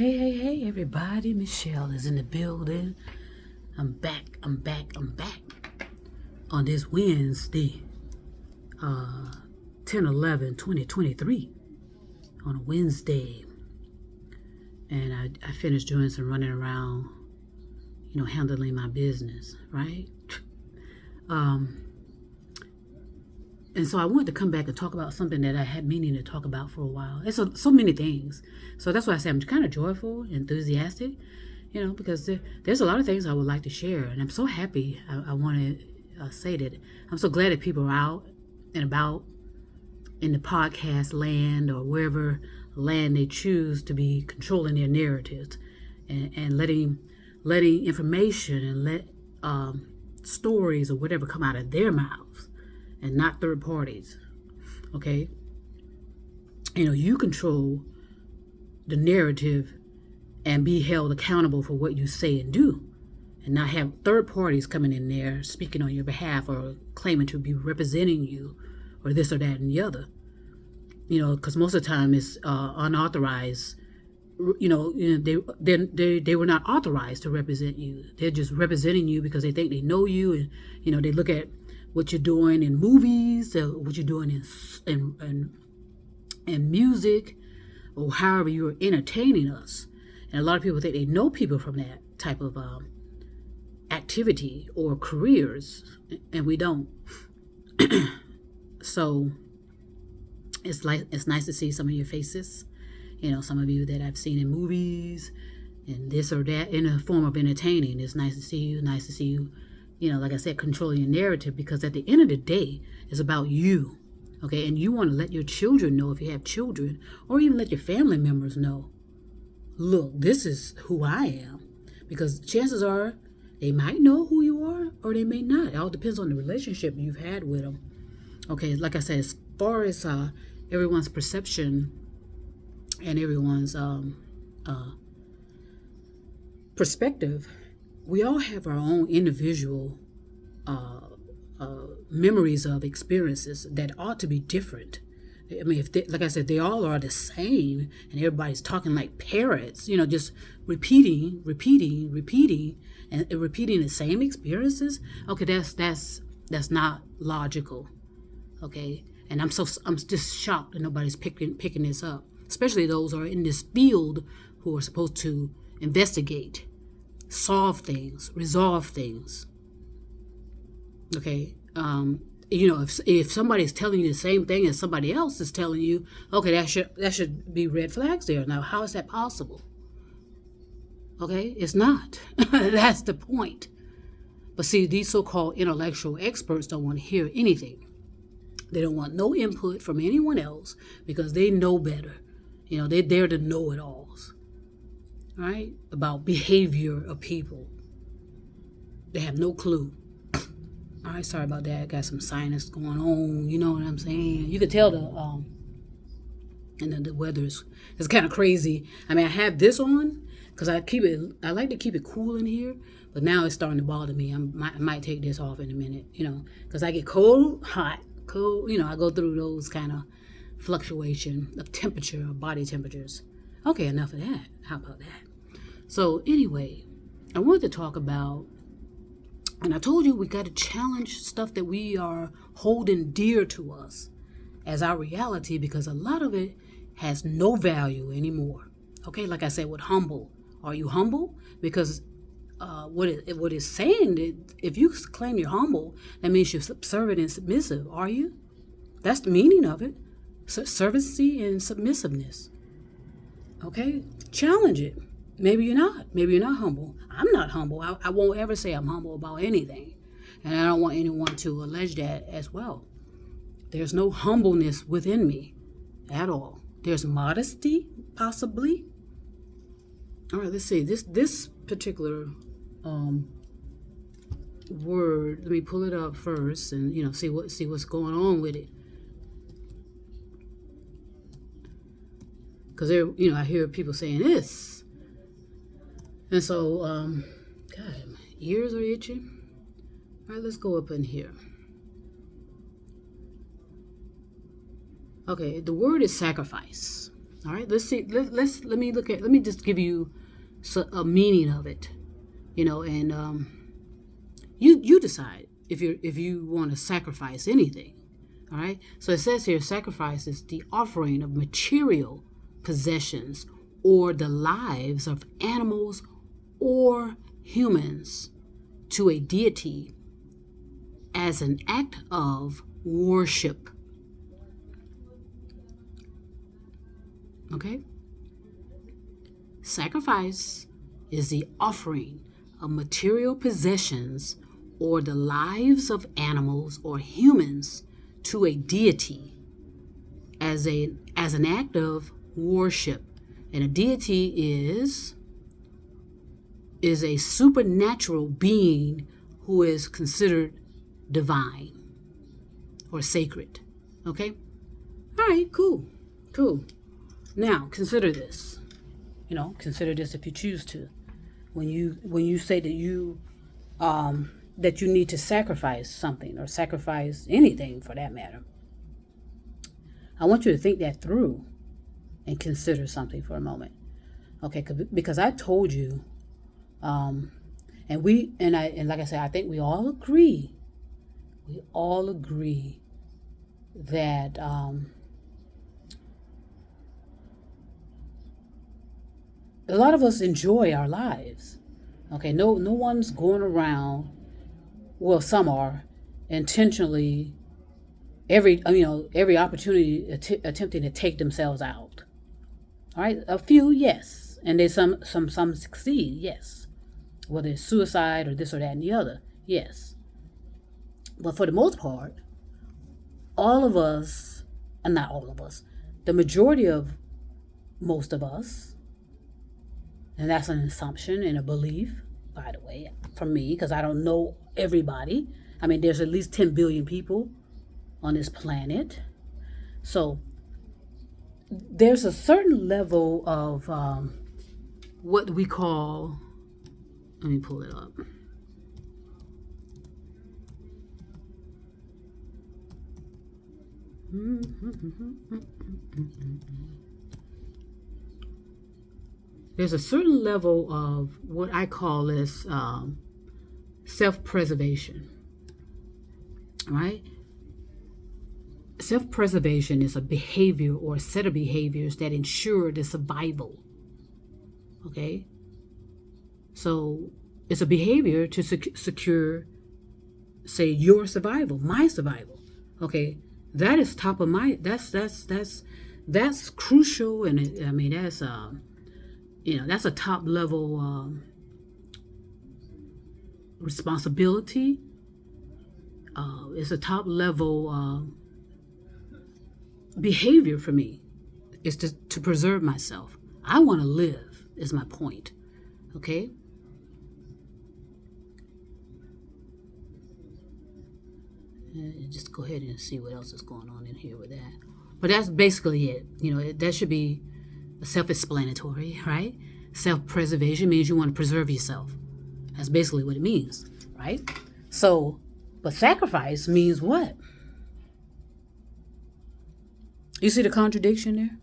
Hey, everybody. Michelle is in the building. I'm back on this Wednesday, 10/11/2023, on a Wednesday. And I finished doing some running around, handling my business, right? And so I wanted to come back and talk about something that I had meaning to talk about for a while. It's so many things. So that's why I say I'm kind of joyful, enthusiastic, because there's a lot of things I would like to share. And I'm so happy. I want to say that I'm so glad that people are out and about in the podcast land or wherever land they choose to be controlling their narratives and letting information and let stories or whatever come out of their mouths and not third parties. Okay? You control the narrative and be held accountable for what you say and do, and not have third parties coming in there speaking on your behalf or claiming to be representing you or this or that and the other. Because most of the time it's unauthorized. They were not authorized to represent you. They're just representing you because they think they know you, and they look at what you're doing in movies, what you're doing in music, or however you're entertaining us. And a lot of people think they know people from that type of activity or careers, and we don't. So it's nice to see some of your faces. Some of you that I've seen in movies and this or that in a form of entertaining. It's nice to see you. Nice to see you. Like I said, controlling your narrative, because at the end of the day, it's about you. Okay, and you want to let your children know, if you have children, or even let your family members know, look, this is who I am. Because chances are they might know who you are or they may not. It all depends on the relationship you've had with them. Okay, like I said, as far as everyone's perception and everyone's perspective, we all have our own individual memories of experiences that ought to be different. I mean, like I said, they all are the same, and everybody's talking like parrots, just repeating, and repeating the same experiences. Okay, that's not logical. Okay, and I'm just shocked that nobody's picking this up, especially those who are in this field who are supposed to investigate, solve things, resolve things. Okay, if somebody's telling you the same thing as somebody else is telling you, okay, that should be red flags there. Now, how is that possible? Okay, it's not. That's the point. But see, these so-called intellectual experts don't want to hear anything. They don't want no input from anyone else because they know better. They're there to know-it-alls, right? About behavior of people. They have no clue. All right, sorry about that. I got some sinus going on. You know what I'm saying? You could tell and then the weather's it's kind of crazy. I mean, I have this on because I like to keep it cool in here, but now it's starting to bother me. I might take this off in a minute, because I get cold, hot, cold. I go through those kind of fluctuation of temperature or body temperatures. Okay, enough of that. How about that? So anyway, I wanted to talk about, and I told you we got to challenge stuff that we are holding dear to us as our reality, because a lot of it has no value anymore. Okay, like I said, with humble. Are you humble? Because what it's saying, that if you claim you're humble, that means you're subservient and submissive. Are you? That's the meaning of it. Servancy and submissiveness. Okay? Challenge it. Maybe you're not. Maybe you're not humble. I'm not humble. I won't ever say I'm humble about anything. And I don't want anyone to allege that as well. There's no humbleness within me at all. There's modesty, possibly. All right, let's see. This particular word, let me pull it up first and see what's going on with it. Because I hear people saying this. And so, God, my ears are itching. All right, let's go up in here. Okay, the word is sacrifice. All right, let's see. Let me just give you a meaning of it. And you decide if you want to sacrifice anything. All right. So it says here, sacrifice is the offering of material possessions or the lives of animals or humans to a deity as an act of worship. Okay? Sacrifice is the offering of material possessions or the lives of animals or humans to a deity as an act of worship. And a deity is a supernatural being who is considered divine or sacred. Okay? All right, cool. Now, consider this. Consider this if you choose to. When you say that you need to sacrifice something or sacrifice anything for that matter, I want you to think that through and consider something for a moment. Okay, because I told you, and like I said, I think we all agree that a lot of us enjoy our lives. Okay, no one's going around. Well, some are intentionally every opportunity attempting to take themselves out. All right, a few, yes, and there's some succeed, yes. Whether it's suicide or this or that and the other, yes. But for the most part, all of us, and not all of us, the majority of most of us, and that's an assumption and a belief, by the way, from me, because I don't know everybody. I mean, there's at least 10 billion people on this planet. So there's a certain level of what we call, let me pull it up. There's a certain level of what I call this self-preservation, right? Self-preservation is a behavior or a set of behaviors that ensure the survival, okay? So it's a behavior to secure, say, your survival, my survival, okay? That is top of my, that's crucial, and that's that's a top level responsibility. It's a top level behavior for me. Is to preserve myself. I want to live, is my point. Okay? Just go ahead and see what else is going on in here with that. But that's basically it. That should be self-explanatory, right? Self-preservation means you want to preserve yourself. That's basically what it means, right? So, but sacrifice means what? You see the contradiction there?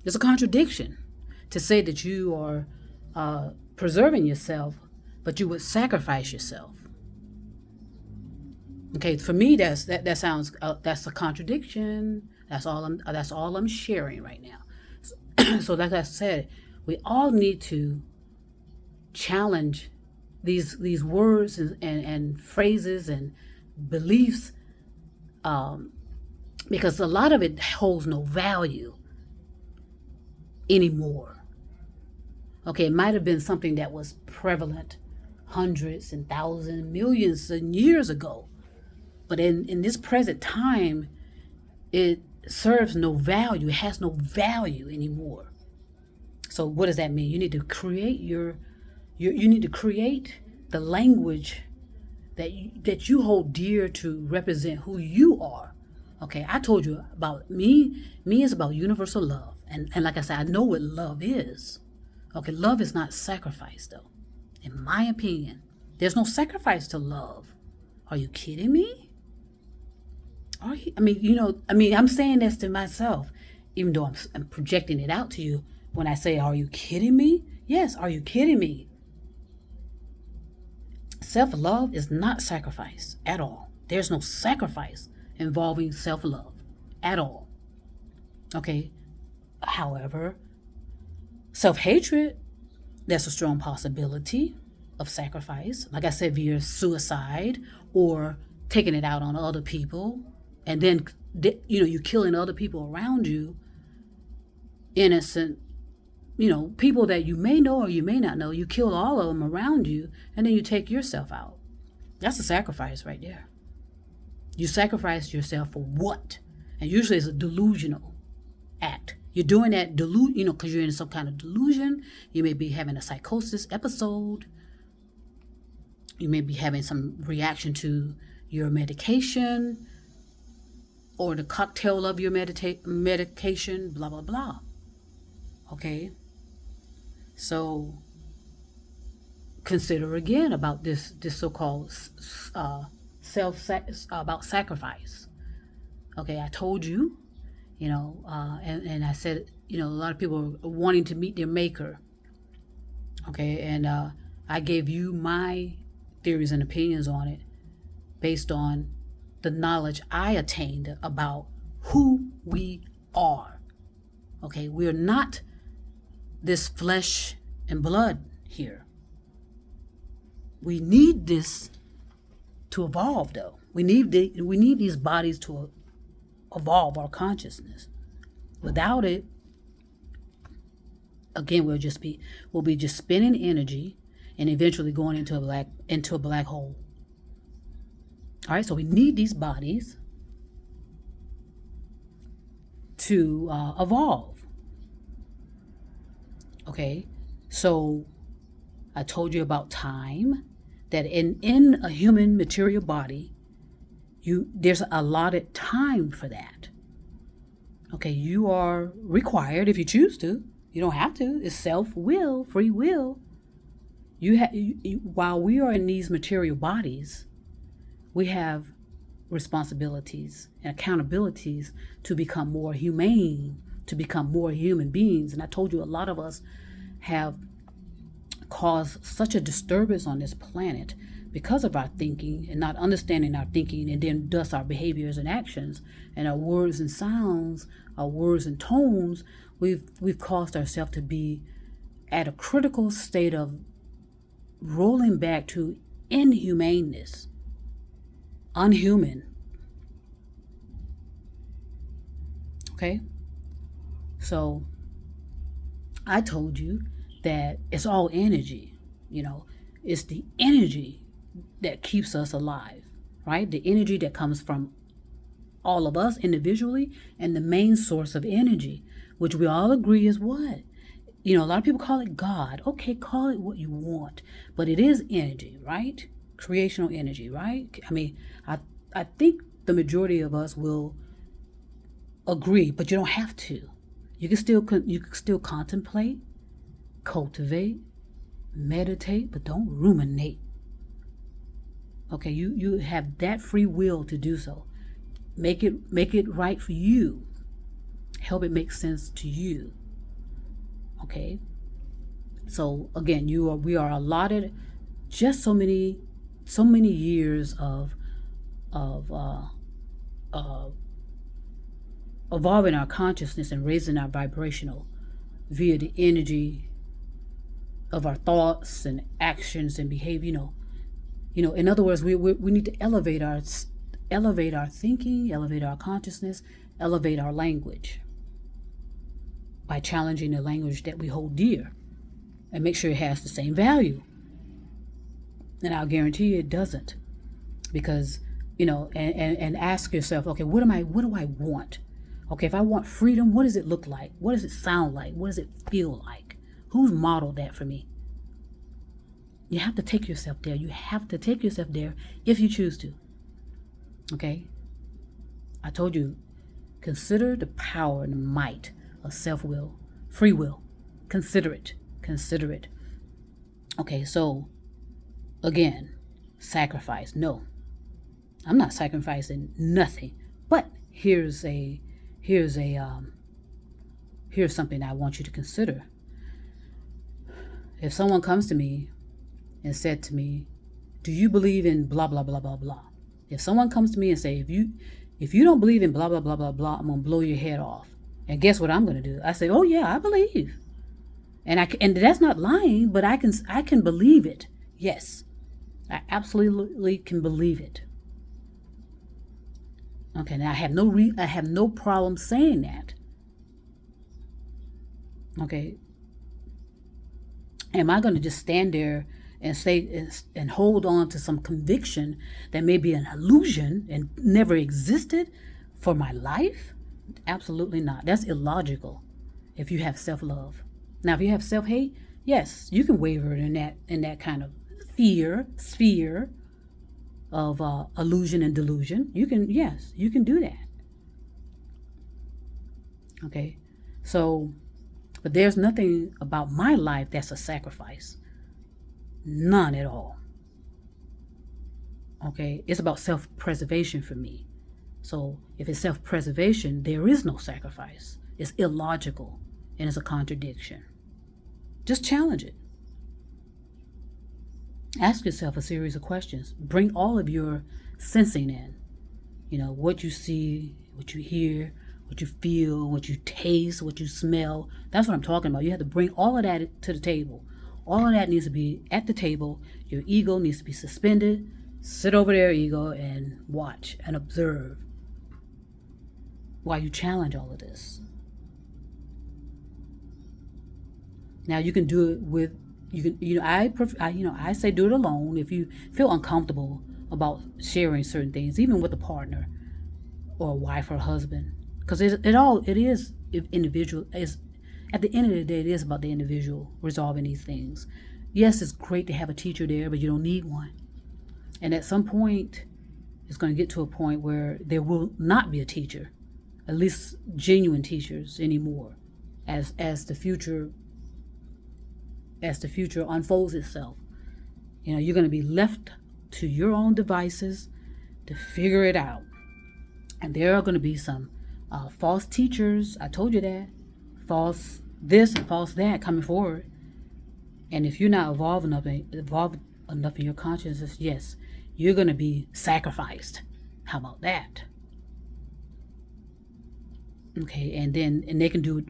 There's a contradiction to say that you are preserving yourself, but you would sacrifice yourself. Okay, for me, that sounds that's a contradiction. That's all I'm sharing right now. So like I said, we all need to challenge these words and phrases and beliefs, because a lot of it holds no value anymore. Okay, it might have been something that was prevalent hundreds and thousands, millions of years ago. But in this present time, it serves no value. It has no value anymore. So what does that mean? You need to create you need to create the language that you hold dear to represent who you are. Okay, I told you about me. Me is about universal love. And like I said, I know what love is. Okay, love is not sacrifice, though. In my opinion, there's no sacrifice to love. Are you kidding me? I'm saying this to myself. even though I'm projecting it out to you when I say, are you kidding me? Yes, are you kidding me? Self-love is not sacrifice at all. There's no sacrifice involving self-love at all. Okay? However, self-hatred, there's a strong possibility of sacrifice. Like I said, via suicide or taking it out on other people. And then, you're killing other people around you, innocent, people that you may know or you may not know. You kill all of them around you, and then you take yourself out. That's a sacrifice right there. You sacrifice yourself for what? And usually it's a delusional act. You're doing that because you're in some kind of delusion. You may be having a psychosis episode. You may be having some reaction to your medication or the cocktail of your medication, blah, blah, blah. Okay? So consider again about this so-called about sacrifice. Okay, I told you, and I said, a lot of people are wanting to meet their maker. Okay, and I gave you my theories and opinions on it based on the knowledge I attained about who we are. Okay, we're not this flesh and blood here. We need this to evolve, though. We need these bodies to evolve our consciousness. Without it, again, we'll be just spinning energy and eventually going into a black hole. All right, so we need these bodies to evolve. Okay, so I told you about time, that in a human material body, there's allotted time for that. Okay, you are required, if you choose to. You don't have to. It's self-will, free will. While we are in these material bodies, we have responsibilities and accountabilities to become more humane, to become more human beings. And I told you a lot of us have caused such a disturbance on this planet because of our thinking and not understanding our thinking, and then thus our behaviors and actions and our words and sounds, our words and tones. We've caused ourselves to be at a critical state of rolling back to inhumaneness, unhuman. Okay? So I told you that it's all energy. It's the energy that keeps us alive, right? The energy that comes from all of us individually, and the main source of energy, which we all agree is what? A lot of people call it God. Okay, call it what you want, but it is energy, right? Creational energy, right? I mean, I think the majority of us will agree, but you don't have to. You can still contemplate, cultivate, meditate, but don't ruminate. Okay, you have that free will to do so. Make it right for you. Help it make sense to you. Okay. So again, we are allotted just so many years of evolving our consciousness and raising our vibrational via the energy of our thoughts and actions and behavior. In other words, we need to elevate our thinking, elevate our consciousness, elevate our language by challenging the language that we hold dear and make sure it has the same value. And I'll guarantee you it doesn't, because and ask yourself, okay, what do I want? Okay, if I want freedom, what does it look like? What does it sound like? What does it feel like? Who's modeled that for me? You have to take yourself there. You have to take yourself there if you choose to. Okay? I told you, consider the power and the might of self-will, free will. Consider it. Consider it. Okay, so again, sacrifice. No, I'm not sacrificing nothing. But here's a here's something I want you to consider. If someone comes to me and said to me, do you believe in blah, blah, blah, blah, blah? If someone comes to me and say, if you don't believe in blah, blah, blah, blah, blah, I'm going to blow your head off. And guess what I'm going to do? I say, oh yeah, I believe. And that's not lying, but I can believe it. Yes, I absolutely can believe it. Okay, now I have no problem saying that. Okay, am I going to just stand there and say and hold on to some conviction that may be an illusion and never existed for my life? Absolutely not. That's illogical. If you have self-love. Now, if you have self-hate, yes, you can waver in that kind of sphere of illusion and delusion. You can do that. Okay, so, but there's nothing about my life that's a sacrifice. None at all. Okay, it's about self-preservation for me. So if it's self-preservation, there is no sacrifice. It's illogical and it's a contradiction. Just challenge it. Ask yourself a series of questions. Bring all of your sensing in. What you see, what you hear, what you feel, what you taste, what you smell. That's what I'm talking about. You have to bring all of that to the table. All of that needs to be at the table. Your ego needs to be suspended. Sit over there, ego, and watch and observe while you challenge all of this. Now you can do it with, I say do it alone if you feel uncomfortable about sharing certain things, even with a partner or a wife or a husband, because it is individual. At the end of the day, it is about the individual resolving these things. Yes, it's great to have a teacher there, but you don't need one. And at some point, it's going to get to a point where there will not be a teacher, at least genuine teachers anymore, as the future unfolds itself. You're going to be left to your own devices to figure it out. And there are going to be some false teachers. I told you that. False this and false that coming forward. And if you're not evolved enough in your consciousness, yes, you're going to be sacrificed. How about that? Okay, and they can do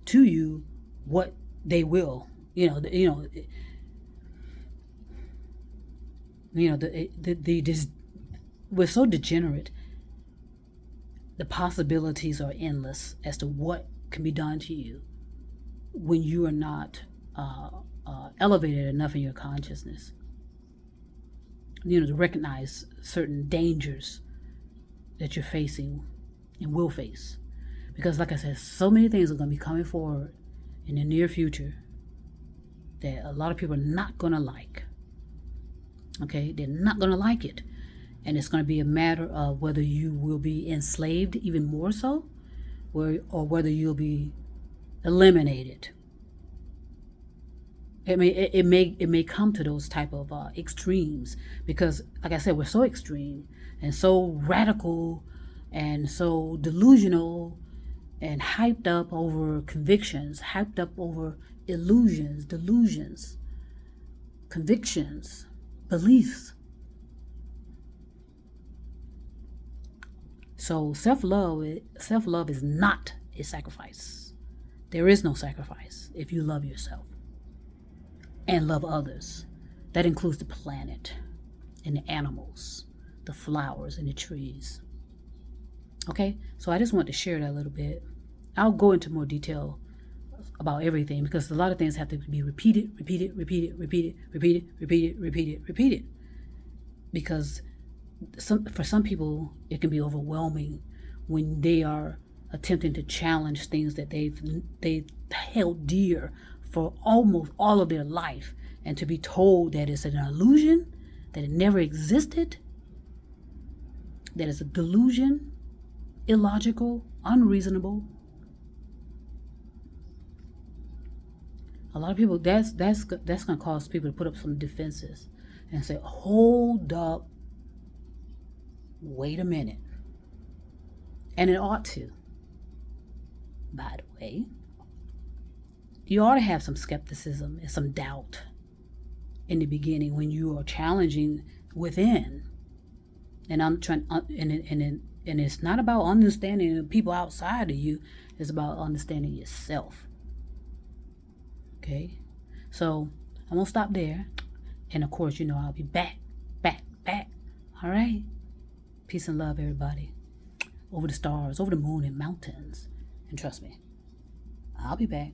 to you what they will. We're so degenerate. The possibilities are endless as to what can be done to you when you are not elevated enough in your consciousness. To recognize certain dangers that you're facing and will face. Because like I said, so many things are going to be coming forward in the near future that a lot of people are not going to like. Okay, they're not going to like it. And it's going to be a matter of whether you will be enslaved even more so, or whether you'll be eliminated. It may come to those type of extremes, because, like I said, we're so extreme and so radical and so delusional and hyped up over convictions, hyped up over illusions, delusions, convictions, beliefs. So self-love is not a sacrifice. There is no sacrifice if you love yourself and love others. That includes the planet and the animals, the flowers and the trees. Okay, so I just want to share that a little bit. I'll go into more detail about everything, because a lot of things have to be repeated. Because for some people, it can be overwhelming when they are attempting to challenge things that they've held dear for almost all of their life, and to be told that it's an illusion, that it never existed, that it's a delusion, illogical, unreasonable. A lot of people, that's going to cause people to put up some defenses and say, hold up, wait a minute. And it ought to. by the way. You ought to have some skepticism and some doubt in the beginning when you are challenging within. And I'm trying, and it's not about understanding the people outside of you. It's about understanding yourself. Okay, so I'm gonna stop there, and of course, I'll be back. All right, peace and love, everybody. Over the stars, over the moon and mountains, and trust me, I'll be back.